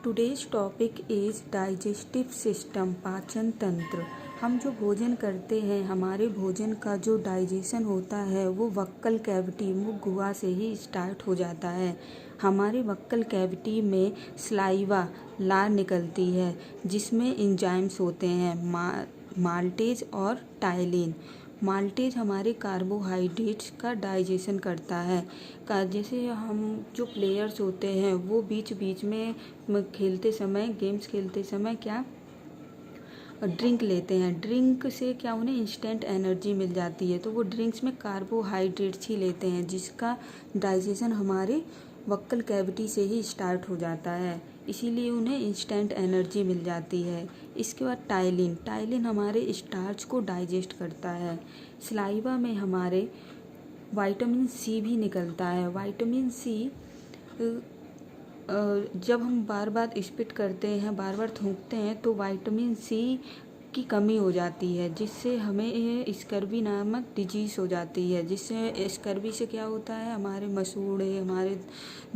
Today's topic is digestive system, पाचन तंत्र। हम जो भोजन करते हैं, हमारे भोजन का जो डाइजेशन होता है वो वक्कल कैविटी, मुख गुहा से ही स्टार्ट हो जाता है। हमारे वक्कल कैविटी में स्लाइवा, लार निकलती है जिसमें एंजाइम्स होते हैं, माल्टेज और टाइलिन। माल्टेज हमारे कार्बोहाइड्रेट्स का डाइजेशन करता है। जैसे हम जो प्लेयर्स होते हैं वो बीच बीच में खेलते समय, गेम्स खेलते समय क्या ड्रिंक लेते हैं। ड्रिंक से क्या उन्हें इंस्टेंट एनर्जी मिल जाती है, तो वो ड्रिंक्स में कार्बोहाइड्रेट्स ही लेते हैं जिसका डाइजेशन हमारे वक्कल कैविटी से ही स्टार्ट हो जाता है, इसीलिए उन्हें इंस्टेंट एनर्जी मिल जाती है। इसके बाद टाइलिन, टाइलिन हमारे स्टार्च को डाइजेस्ट करता है। स्लाइवा में हमारे विटामिन सी भी निकलता है। विटामिन सी जब हम बार बार स्पिट करते हैं, बार बार थूकते हैं, तो विटामिन सी की कमी हो जाती है जिससे हमें स्कर्वी नामक डिजीज़ हो जाती है। जिससे स्कर्वी से क्या होता है, हमारे मसूड़े, हमारे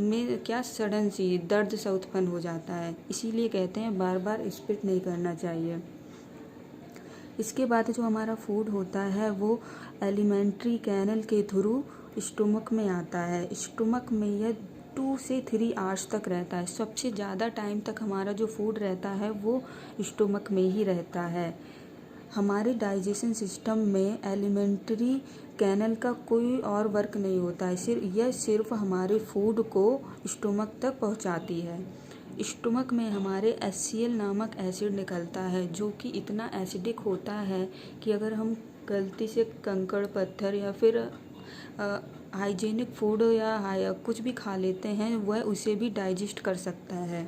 में क्या सडन सी दर्द सा उत्पन्न हो जाता है। इसीलिए कहते हैं बार बार स्पिट नहीं करना चाहिए। इसके बाद जो हमारा फूड होता है वो एलिमेंट्री कैनल के थ्रू स्टमक में आता है। स्टमक में यह 2 से 3 आवर्स तक रहता है। सबसे ज़्यादा टाइम तक हमारा जो फूड रहता है वो स्टमक में ही रहता है। हमारे डाइजेशन सिस्टम में एलिमेंट्री कैनल का कोई और वर्क नहीं होता है, यह सिर्फ हमारे फूड को स्टमक तक पहुंचाती है। स्टमक में हमारे HCl नामक एसिड निकलता है जो कि इतना एसिडिक होता है कि अगर हम गलती से कंकड़ पत्थर या फिर हाइजीनिक फूड या कुछ भी खा लेते हैं, वह उसे भी डाइजेस्ट कर सकता है।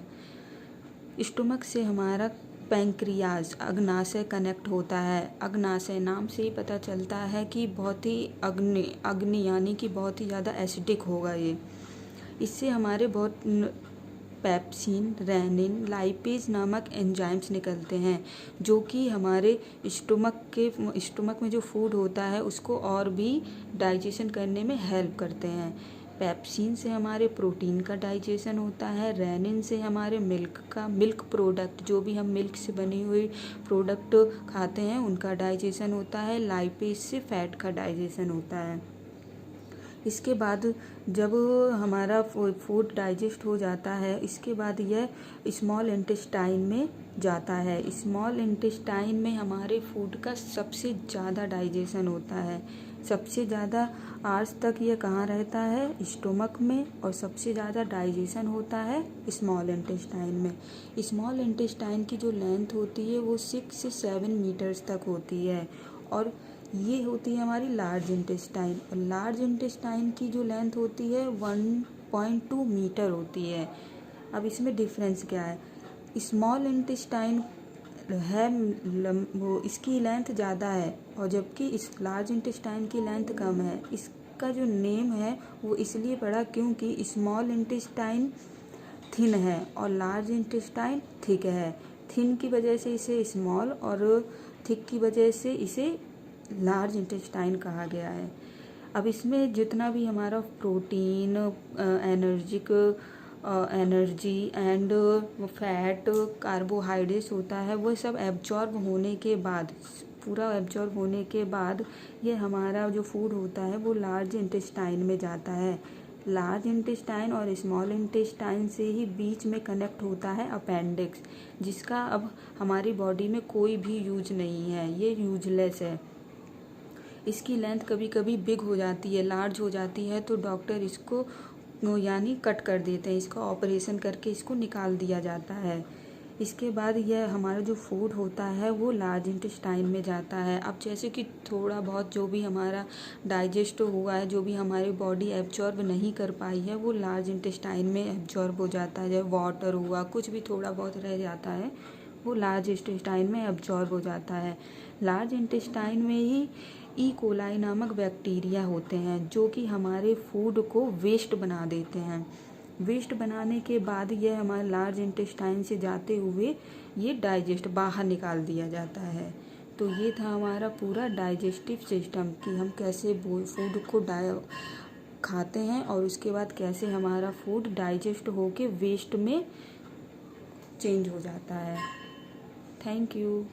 स्टमक से हमारा पैंक्रियाज, अग्नाशय कनेक्ट होता है। अग्नाशय नाम से ही पता चलता है कि बहुत ही अग्नि यानी कि बहुत ही ज़्यादा एसिडिक होगा ये। इससे हमारे बहुत पेप्सिन, रेनिन, लाइपेज नामक एंजाइम्स निकलते हैं जो कि हमारे स्टमक में जो फूड होता है उसको और भी डाइजेशन करने में हेल्प करते हैं। पेप्सिन से हमारे प्रोटीन का डाइजेशन होता है। रेनिन से हमारे मिल्क प्रोडक्ट, जो भी हम मिल्क से बनी हुई प्रोडक्ट खाते हैं उनका डाइजेशन होता है। लाइपेज से फैट का डाइजेशन होता है। इसके बाद जब हमारा फूड डाइजेस्ट हो जाता है, इसके बाद यह स्मॉल इंटेस्टाइन में जाता है। स्मॉल इंटेस्टाइन में हमारे फूड का सबसे ज़्यादा डाइजेशन होता है। सबसे ज़्यादा आवर्स तक यह कहाँ रहता है, स्टमक में, और सबसे ज़्यादा डाइजेशन होता है स्मॉल इंटेस्टाइन में। स्मॉल इंटेस्टाइन की जो लेंथ होती है वो 6 से 7 मीटर्स तक होती है, और ये होती है हमारी लार्ज इंटेस्टाइन। और लार्ज इंटेस्टाइन की जो लेंथ होती है 1.2 मीटर होती है। अब इसमें डिफरेंस क्या है, स्मॉल इंटेस्टाइन है वो इसकी लेंथ ज़्यादा है, और जबकि इस लार्ज इंटेस्टाइन की लेंथ कम है। इसका जो नेम है वो इसलिए पड़ा क्योंकि स्मॉल इंटेस्टाइन थिन है और लार्ज इंटेस्टाइन थिक है। थिन की वजह से इसे स्मॉल और थिक की वजह से इसे लार्ज इंटेस्टाइन कहा गया है। अब इसमें जितना भी हमारा protein, energy and fat, carbohydrates होता है, वो सब एब्जॉर्ब होने के बाद, पूरा एब्जॉर्ब होने के बाद ये हमारा जो फूड होता है वो लार्ज इंटेस्टाइन में जाता है। लार्ज इंटेस्टाइन और स्मॉल इंटेस्टाइन से ही बीच में कनेक्ट होता है अपेंडिक्स, जिसका अब हमारी बॉडी में कोई भी यूज नहीं है, ये यूजलेस है। इसकी लेंथ कभी कभी बिग हो जाती है, लार्ज हो जाती है, तो डॉक्टर इसको यानी कट कर देते हैं, इसका ऑपरेशन करके इसको निकाल दिया जाता है। इसके बाद यह हमारा जो फूड होता है वो लार्ज इंटेस्टाइन में जाता है। अब जैसे कि थोड़ा बहुत जो भी हमारा डाइजेस्ट हुआ है, जो भी हमारी बॉडी एब्जॉर्ब नहीं कर पाई है, वो लार्ज इंटेस्टाइन में एब्जॉर्ब हो जाता है। जैसे वाटर हुआ, कुछ भी थोड़ा बहुत रह जाता है, वो लार्ज इंटेस्टाइन में एब्जॉर्ब हो जाता है। लार्ज इंटेस्टाइन में ही ई कोलाई नामक बैक्टीरिया होते हैं जो कि हमारे फूड को वेस्ट बना देते हैं। वेस्ट बनाने के बाद यह हमारे लार्ज इंटेस्टाइन से जाते हुए ये डाइजेस्ट बाहर निकाल दिया जाता है। तो ये था हमारा पूरा डाइजेस्टिव सिस्टम कि हम कैसे फूड को खाते हैं और उसके बाद कैसे हमारा फूड डाइजेस्ट होके वेस्ट में चेंज हो जाता है। Thank you.